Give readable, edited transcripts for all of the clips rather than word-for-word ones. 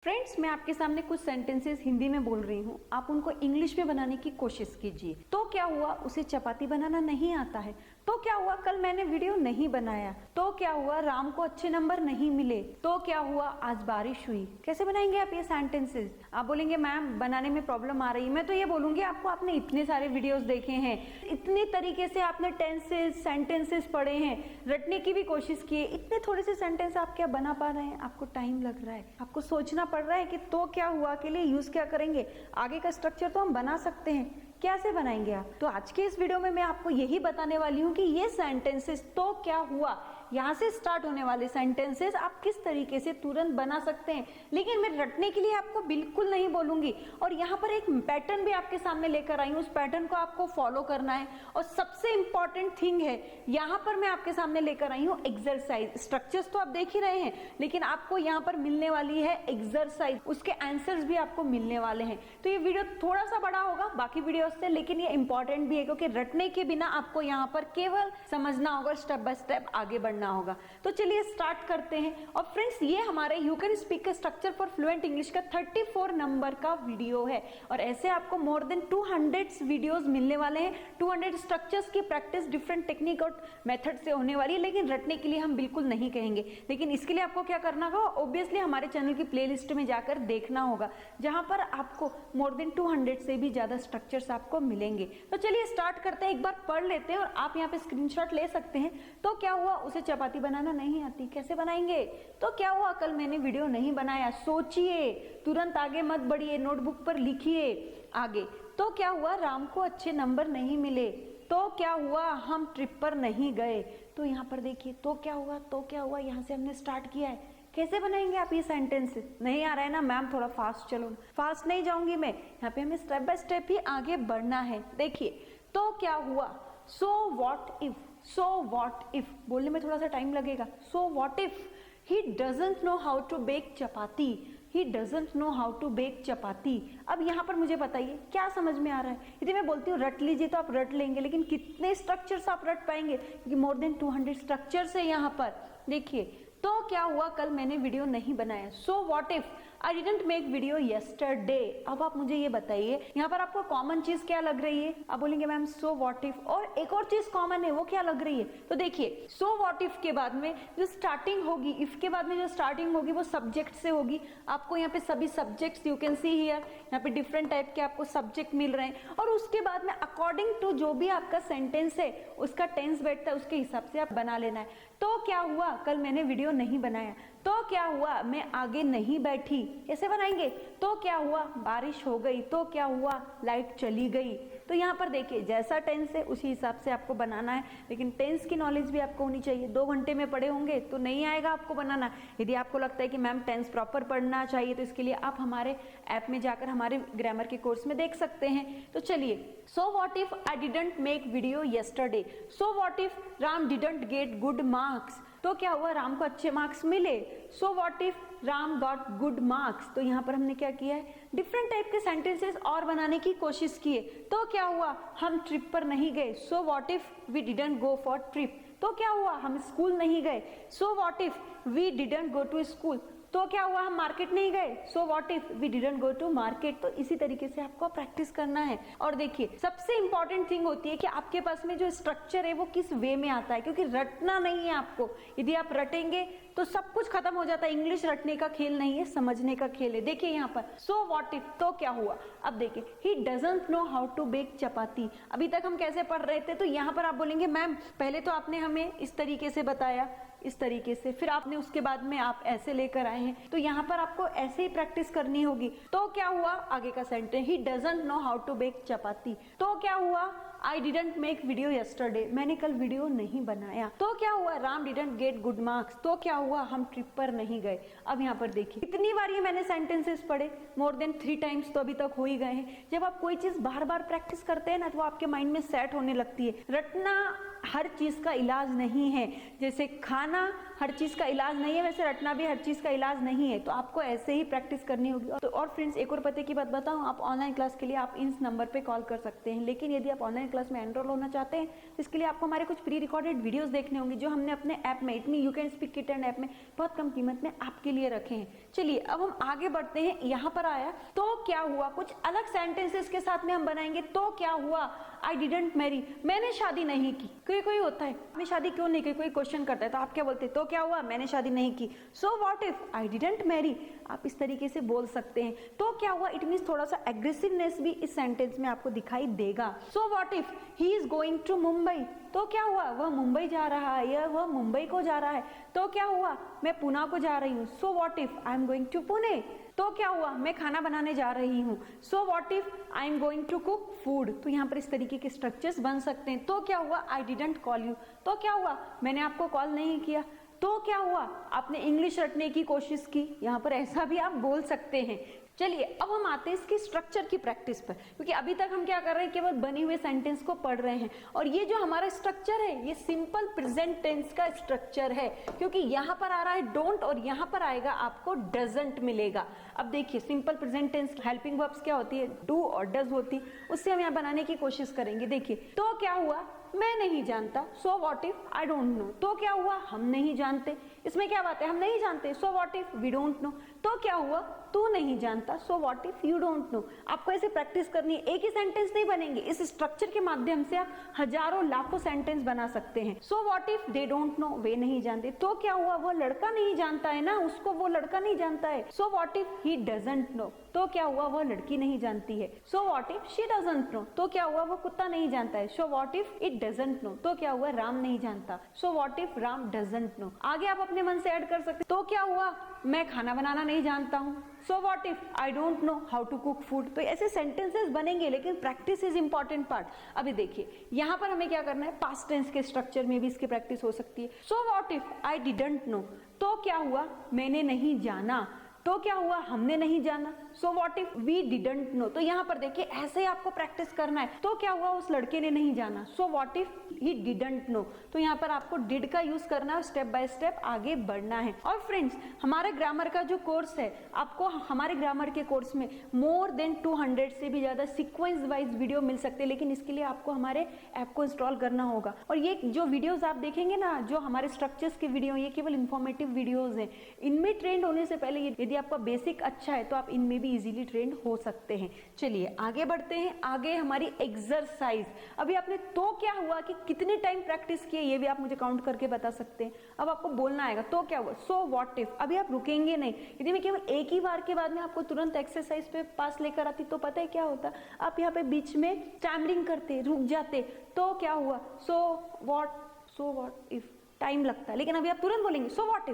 Friends, मैं आपके सामने कुछ सेंटेंसेस हिंदी में बोल रही हूँ, आप उनको इंग्लिश में बनाने की कोशिश कीजिए। तो क्या हुआ, उसे चपाती बनाना नहीं आता है। तो क्या हुआ, कल मैंने वीडियो नहीं बनाया। तो क्या हुआ, राम को अच्छे नंबर नहीं मिले। तो क्या हुआ, आज बारिश हुई। कैसे बनाएंगे आप ये सेंटेंसेस? आप बोलेंगे मैम बनाने में प्रॉब्लम आ रही है। मैं तो ये बोलूंगी आपको, आपने इतने सारे वीडियोस देखे हैं, इतने तरीके से आपने टेंसेस सेंटेंसेस पढ़े हैं, रटने की भी कोशिश की है, इतने थोड़े से सेंटेंस आप क्या बना पा रहे हैं? आपको टाइम लग रहा है, आपको सोचना पड़ रहा है कि तो क्या हुआ के लिए यूज क्या करेंगे। आगे का स्ट्रक्चर तो हम बना सकते हैं, कैसे बनाएंगे आप? तो आज के इस वीडियो में मैं आपको यही बताने वाली हूँ कि ये सेंटेंसेस तो क्या हुआ, यहाँ से स्टार्ट होने वाले सेंटेंसेस आप किस तरीके से तुरंत बना सकते हैं। लेकिन मैं रटने के लिए आपको बिल्कुल नहीं बोलूंगी, और यहाँ पर एक पैटर्न भी आपके सामने लेकर आई हूँ। उस पैटर्न को आपको फॉलो करना है, और सबसे इंपॉर्टेंट थिंग है यहाँ पर मैं आपके सामने लेकर आई हूँ एक्सरसाइज। स्ट्रक्चर्स तो आप देख ही रहे हैं, लेकिन आपको यहाँ पर मिलने वाली है एक्सरसाइज, उसके आंसर्स भी आपको मिलने वाले हैं। तो ये वीडियो थोड़ा सा बड़ा होगा बाकी वीडियो से, लेकिन ये इंपॉर्टेंट भी है, क्योंकि रटने के बिना आपको यहाँ पर केवल समझना होगा, स्टेप बाय स्टेप आगे बढ़ना होगा। तो चलिए स्टार्ट करते हैं। और फ्रेंड्स, ये हमारे you can speak structure for fluent English का 34 नंबर का वीडियो है, और ऐसे आपको मोर देन 200 वीडियोस मिलने वाले हैं। 200 स्ट्रक्चर्स की प्रैक्टिस डिफरेंट टेक्निक और मेथड से होने वाली है, लेकिन रटने के लिए हम बिल्कुल नहीं कहेंगे। लेकिन इसके लिए आपको क्या करना होगा, ऑब्वियसली हमारे चैनल की प्लेलिस्ट में जाकर देखना होगा, जहां पर आपको मोर देन 200 से भी ज्यादा स्ट्रक्चर्स आपको मिलेंगे। तो चलिए स्टार्ट करते हैं, एक बार पढ़ लेते हैं, और आप यहाँ पे स्क्रीनशॉट ले सकते हैं। तो क्या हुआ, उसे चपाती बनाना नहीं आती। कैसे बनाएंगे? तो क्या हुआ, कल मैंने वीडियो नहीं बनाया। सोचिए, तुरंत आगे मत बढ़िए, नोटबुक पर लिखिए आगे। तो क्या हुआ, राम को अच्छे नंबर नहीं मिले। तो क्या हुआ, हम ट्रिप पर नहीं गए। तो यहाँ पर देखिए, तो क्या हुआ, तो क्या हुआ, यहाँ से हमने स्टार्ट किया है। कैसे बनाएंगे आप ये सेंटेंस? नहीं आ रहा है ना मैम, थोड़ा फास्ट चलो। फास्ट नहीं जाऊंगी मैं, यहाँ पे हमें स्टेप बाय स्टेप ही आगे बढ़ना है। देखिए, तो क्या हुआ, so what if. So what if बोलने में थोड़ा सा टाइम लगेगा। So what if he doesn't know how to bake chapati. He doesn't know how to bake chapati. अब यहाँ पर मुझे बताइए क्या समझ में आ रहा है? यदि मैं बोलती हूँ रट लीजिए तो आप रट लेंगे, लेकिन कितने स्ट्रक्चर्स आप रट पाएंगे? क्योंकि मोर देन 200 स्ट्रक्चर्स है यहाँ पर। देखिए, तो क्या हुआ, कल मैंने वीडियो नहीं बनाया। सो what if I didn't make video yesterday. अब आप मुझे ये बताइए, यहाँ पर आपको कॉमन चीज क्या लग रही है? आप बोलेंगे मैम सो व्हाट इफ, और एक और चीज कॉमन है, वो क्या लग रही है? तो देखिए, सो व्हाट इफ के बाद में जो स्टार्टिंग होगी, इफ के बाद में जो स्टार्टिंग होगी वो सब्जेक्ट से होगी। आपको यहाँ पे सभी subjects you can see here, यहाँ पे डिफरेंट टाइप के आपको सब्जेक्ट मिल रहे हैं, और उसके बाद में अकॉर्डिंग टू जो भी आपका सेंटेंस है उसका टेंस बैठता है, उसके हिसाब से आप बना लेना है। तो क्या हुआ, कल मैंने वीडियो नहीं बनाया। तो क्या हुआ, मैं आगे नहीं बैठी। कैसे बनाएंगे? तो क्या हुआ, बारिश हो गई। तो क्या हुआ, लाइट चली गई। तो यहाँ पर देखिए, जैसा टेंस है उसी हिसाब से आपको बनाना है, लेकिन टेंस की नॉलेज भी आपको होनी चाहिए। 2 घंटे में पढ़े होंगे तो नहीं आएगा आपको बनाना। यदि आपको लगता है कि मैम टेंस प्रॉपर पढ़ना चाहिए, तो इसके लिए आप हमारे ऐप में जाकर हमारे ग्रामर के कोर्स में देख सकते हैं। तो चलिए, सो what if I didn't make video yesterday. So what if Ram didn't get good marks. तो क्या हुआ, राम को अच्छे मार्क्स मिले। सो what if Ram got good marks. तो यहाँ पर हमने क्या किया है, डिफरेंट टाइप के सेंटेंसेस और बनाने की कोशिश की है। तो क्या हुआ, हम ट्रिप पर नहीं गए। So what if we didn't go for trip. तो क्या हुआ, हम स्कूल नहीं गए। So what if we didn't go to school. तो क्या हुआ, हम मार्केट नहीं गए। So what if we didn't go to market. तो इसी तरीके से आपको प्रैक्टिस करना है। और देखिए, सबसे इंपॉर्टेंट थिंग होती है कि आपके पास में जो स्ट्रक्चर है वो किस वे में आता है, क्योंकि रटना नहीं है आपको। यदि आप रटेंगे तो सब कुछ खत्म हो जाता है। इंग्लिश रटने का खेल नहीं है, समझने का खेल है। देखिए यहाँ पर सो व्हाट इफ, तो क्या हुआ। अब देखिए, he doesn't know how to bake chapati. अभी तक हम कैसे पढ़ रहे थे? तो यहाँ पर आप बोलेंगे मैम पहले तो आपने हमें इस तरीके से बताया, इस तरीके से, फिर आपने उसके बाद में आप ऐसे लेकर आए हैं। तो यहाँ पर आपको ऐसे ही प्रैक्टिस करनी होगी। तो क्या हुआ, आगे का sentence, he doesn't know how to bake chapati. तो क्या हुआ, I didn't make video yesterday. मैंने कल वीडियो नहीं बनाया। तो क्या हुआ, Ram didn't get good marks. तो क्या हुआ, हम ट्रिप पर नहीं गए। अब यहाँ पर देखिए, कितनी बार ये मैंने सेंटेंसेस पढ़े, मोर देन 3 टाइम्स तो अभी तक हो ही गए हैं। जब आप कोई चीज बार बार प्रैक्टिस करते हैं ना, तो आपके माइंड में सेट होने लगती है। रटना हर चीज का इलाज नहीं है, जैसे खाना हर चीज का इलाज नहीं है, वैसे रटना भी हर चीज का इलाज नहीं है। तो आपको ऐसे ही प्रैक्टिस करनी होगी। तो और फ्रेंड्स, एक और पते की बात बताऊं, आप ऑनलाइन क्लास के लिए आप इस नंबर पे कॉल कर सकते हैं, लेकिन यदि आप ऑनलाइन क्लास में एनरोल होना चाहते हैं तो इसके लिए आपको हमारे कुछ प्री रिकॉर्डेड वीडियोस देखने होंगे जो हमने अपने ऐप में, इतनी you can speak kit and app में बहुत कम कीमत में आपके लिए रखे हैं। चलिए अब हम आगे बढ़ते हैं। यहाँ पर आया तो क्या हुआ, कुछ अलग सेंटेंसेस के साथ में हम बनाएंगे। तो क्या हुआ, आई डिडंट मैरी, मैंने शादी नहीं की। कोई होता है मैं शादी क्यों नहीं की, कोई क्वेश्चन करता है तो आप क्या बोलते हैं, तो क्या हुआ, मैंने शादी नहीं की। So what if I didn't marry, आप इस तरीके से बोल सकते हैं। तो क्या हुआ, इट मीन्स थोड़ा सा एग्रेसिवनेस भी इस सेंटेंस में आपको दिखाई देगा। So what if he is going to Mumbai, तो क्या हुआ, वह मुंबई जा रहा है या वह मुंबई को जा रहा है। तो क्या हुआ, मैं पुणे को जा रही हूँ। So what if I am going to Pune, तो क्या हुआ, मैं खाना बनाने जा रही हूँ। So what if I am going to cook food, तो यहाँ पर इस तरीके के स्ट्रक्चर्स बन सकते हैं। तो क्या हुआ, आई डिडंट कॉल यू, तो क्या हुआ, मैंने आपको कॉल नहीं किया। तो क्या हुआ, आपने इंग्लिश रटने की कोशिश की, यहाँ पर ऐसा भी आप बोल सकते हैं। चलिए अब हम आते हैं इसकी स्ट्रक्चर की प्रैक्टिस पर, क्योंकि अभी तक हम क्या कर रहे हैं, केवल बने हुए सेंटेंस को पढ़ रहे हैं। और ये जो हमारा स्ट्रक्चर है ये सिंपल प्रेजेंट टेंस का स्ट्रक्चर है, क्योंकि यहाँ पर आ रहा है डोंट और यहाँ पर आएगा आपको डजंट मिलेगा। अब देखिए simple present tense helping verbs क्या होती है, डू और डज होती है, उससे हम यहाँ बनाने की कोशिश करेंगे। देखिए तो क्या हुआ, मैं नहीं जानता। So what if I don't know, तो क्या हुआ, हम नहीं जानते। इसमें क्या बात है, हम नहीं जानते। So what if we don't know, तो क्या हुआ, तू नहीं जानता। So what if you don't know. आपको ऐसे प्रैक्टिस करनी है, एक ही सेंटेंस नहीं बनेंगे, इस स्ट्रक्चर के माध्यम से आप हजारों लाखों सेंटेंस बना सकते हैं। So what if they don't know, वे नहीं जानते। तो क्या हुआ, वो लड़का नहीं जानता है ना, उसको वो लड़का नहीं जानता है। सो what if he doesn't no, तो क्या हुआ, वह लड़की नहीं जानती है। सो what if she doesn't know, तो क्या हुआ, वो कुत्ता नहीं जानता है। सो what if it doesn't know, तो क्या हुआ, राम नहीं जानता। So what if Ram doesn't know. आगे आप अपने मन से ऐड कर सकते, तो क्या हुआ, मैं खाना बनाना नहीं जानता हूँ। So what if I don't know how to cook food. तो ऐसे सेंटेंसेस बनेंगे, लेकिन प्रैक्टिस इज इंपॉर्टेंट पार्ट। अभी देखिए यहाँ पर हमें क्या करना है, पास्ट टेंस के स्ट्रक्चर में भी इसकी प्रैक्टिस हो सकती है। सो what if I didn't know, तो क्या हुआ, मैंने नहीं जाना। तो क्या हुआ, हमने नहीं जाना। So what if we didn't know, तो यहाँ पर देखिए ऐसे आपको प्रैक्टिस करना है। तो क्या हुआ, उस लड़के ने नहीं जाना। So what if he didn't know, तो यहाँ पर आपको डिड का यूज करना है, स्टेप बाय स्टेप आगे बढ़ना है। और फ्रेंड्स, हमारे ग्रामर का जो कोर्स है, आपको हमारे ग्रामर के कोर्स में मोर देन 200 से भी ज्यादा सीक्वेंस वाइज वीडियो मिल सकते हैं, लेकिन इसके लिए आपको हमारे ऐप को इंस्टॉल करना होगा। और ये जो वीडियोज आप देखेंगे ना, जो हमारे स्ट्रक्चर्स के वीडियो, ये केवल इंफॉर्मेटिव वीडियोज है। इनमें ट्रेंड होने से पहले यदि आपका बेसिक अच्छा है तो आप इनमें भी इजीली ट्रेंड हो सकते हैं। चलिए आगे बढ़ते हैं। आगे हमारी एक्सरसाइज। अभी आपने तो क्या हुआ कि कितने टाइम प्रैक्टिस किए, ये भी आप मुझे काउंट करके बता सकते हैं। अब आपको बोलना आएगा तो क्या हुआ, सो व्हाट इफ। अभी आप रुकेंगे नहीं, यदि मैं केवल एक ही बार के बाद में आपको तुरंत एक्सरसाइज पे पास लेकर आती तो पता है क्या होता, आप यहाँ पे बीच में स्टैमरिंग करते, रुक जाते। तो क्या हुआ, सो व्हाट इफ, टाइम लगता है। लेकिन अभी आप तुरंत बोलेंगे सो व्हाट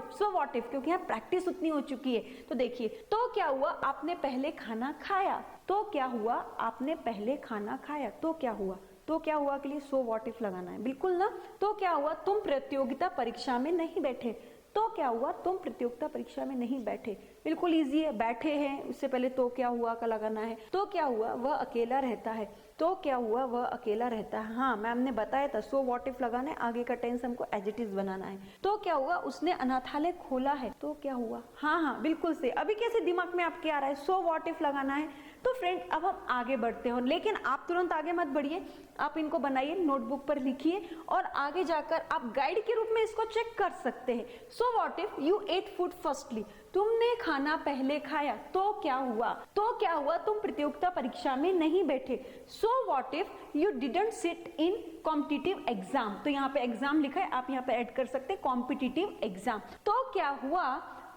इफ, क्योंकि यहाँ प्रैक्टिस उतनी हो चुकी है। तो देखिए, तो क्या हुआ, आपने पहले खाना खाया। तो क्या हुआ, आपने पहले खाना खाया। तो क्या हुआ, तो क्या हुआ के लिए सो व्हाट इफ लगाना है, बिल्कुल ना। तो क्या हुआ, तुम प्रतियोगिता परीक्षा में नहीं बैठे। तो क्या हुआ, तुम प्रतियोगिता परीक्षा में नहीं बैठे, बिल्कुल इजी है। बैठे हैं, उससे पहले तो क्या हुआ का लगाना है। तो क्या हुआ, वह अकेला रहता है। तो क्या हुआ, वह अकेला रहता है। हाँ, मैम ने बताया था सो व्हाट इफ लगाना है, आगे का टेंस हमको एडजेक्टिव बनाना है। तो क्या हुआ, उसने अनाथालय खोला है। तो क्या हुआ, हाँ बिल्कुल से। अभी कैसे दिमाग में आपके आ रहा है, सो व्हाट इफ लगाना है। तो फ्रेंड अब हम आगे बढ़ते हो, लेकिन आप तुरंत आगे मत बढ़िए, आप इनको बनाइए, नोटबुक पर लिखिए और आगे जाकर आप गाइड के रूप में इसको चेक कर सकते हैं। So what if you ate food firstly, तुमने खाना पहले खाया। तो क्या हुआ, तुम प्रतियोगिता परीक्षा में नहीं बैठे। सो what if you didn't sit in competitive exam. तो यहाँ पे एग्जाम लिखा है, आप यहाँ पे ऐड कर सकते हैं कॉम्पिटिटिव एग्जाम। तो क्या हुआ,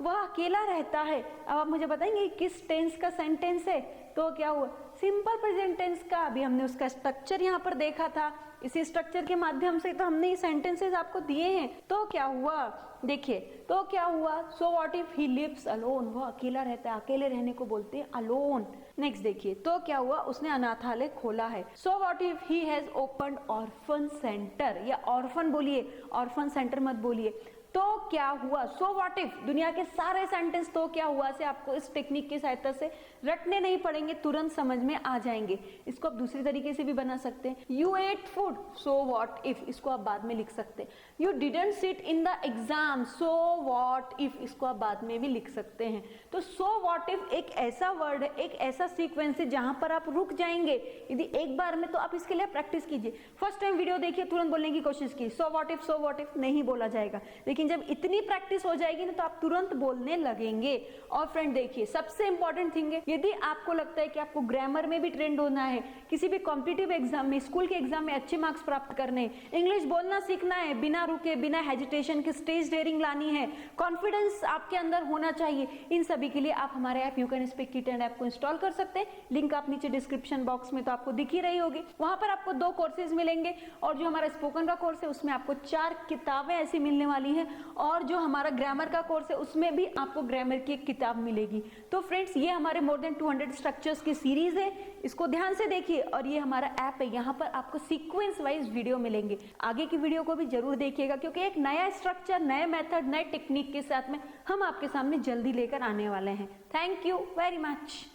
वह अकेला रहता है। अब आप मुझे बताएंगे किस टेंस का सेंटेंस है। तो क्या हुआ, सिंपल प्रेजेंट टेंस का। अभी हमने उसका स्ट्रक्चर यहाँ पर देखा था, इसी स्ट्रक्चर के माध्यम से तो हमने ये सेंटेंसेस आपको दिए हैं। तो क्या हुआ, देखिए, तो क्या हुआ, so what if he lives alone, वो अकेला रहता है, अकेले रहने को बोलते हैं अलोन। नेक्स्ट देखिए, तो क्या हुआ, उसने अनाथालय खोला है। सो what if he has opened orphan centre, या ऑर्फन बोलिए, ऑर्फन सेंटर मत बोलिए। तो क्या हुआ, सो व्हाट इफ, दुनिया के सारे सेंटेंस तो क्या हुआ से आपको इस टेक्निक की सहायता से रटने नहीं पड़ेंगे, तुरंत समझ में आ जाएंगे। इसको आप दूसरी तरीके से भी बना सकते हैं। You ate food, so what if, इसको आप बाद में लिख सकते हैं। You didn't sit in the exam, so what if, इसको आप बाद में भी लिख सकते हैं। तो सो व्हाट इफ एक ऐसा वर्ड है, एक ऐसा सीक्वेंस है जहां पर आप रुक जाएंगे यदि एक बार में, तो आप इसके लिए प्रैक्टिस कीजिए। फर्स्ट टाइम वीडियो देखिए, तुरंत बोलने की कोशिश की, सो व्हाट इफ नहीं बोला जाएगा, लेकिन जब इतनी प्रैक्टिस हो जाएगी ना तो आप तुरंत बोलने लगेंगे। और फ्रेंड देखिए, सबसे इंपॉर्टेंट थिंग है, यदि आपको लगता है कि आपको ग्रामर में भी ट्रेंड होना है, किसी भी कॉम्पिटिटिव एग्जाम में, स्कूल के एग्जाम में अच्छे मार्क्स प्राप्त करने, इंग्लिश बोलना सीखना है, बिना रुके बिना हेजिटेशन के स्टेज डेयरिंग लानी है, कॉन्फिडेंस आपके अंदर होना चाहिए, इन सभी के लिए आप हमारे app you can speak kit and app को इंस्टॉल कर सकते हैं। लिंक आप नीचे डिस्क्रिप्शन बॉक्स में तो आपको दिख ही रही होगी, वहां पर आपको 2 कोर्सेज मिलेंगे, और जो हमारा स्पोकन का कोर्स है उसमें आपको 4 किताबें ऐसी मिलने वाली हैं, और जो हमारा ग्रामर का कोर्स है उसमें भी आपको ग्रामर की एक किताब मिलेगी। तो फ्रेंड्स, ये हमारे मोर देन 200 स्ट्रक्चर्स की सीरीज है, इसको ध्यान से देखिए। और ये हमारा ऐप है, यहाँ पर आपको सीक्वेंस वाइज वीडियो मिलेंगे। आगे की वीडियो को भी जरूर देखिएगा, क्योंकि एक नया स्ट्रक्चर, नए मेथड, नए टेक्निक के साथ में हम आपके सामने जल्दी लेकर आने वाले हैं। Thank you very much.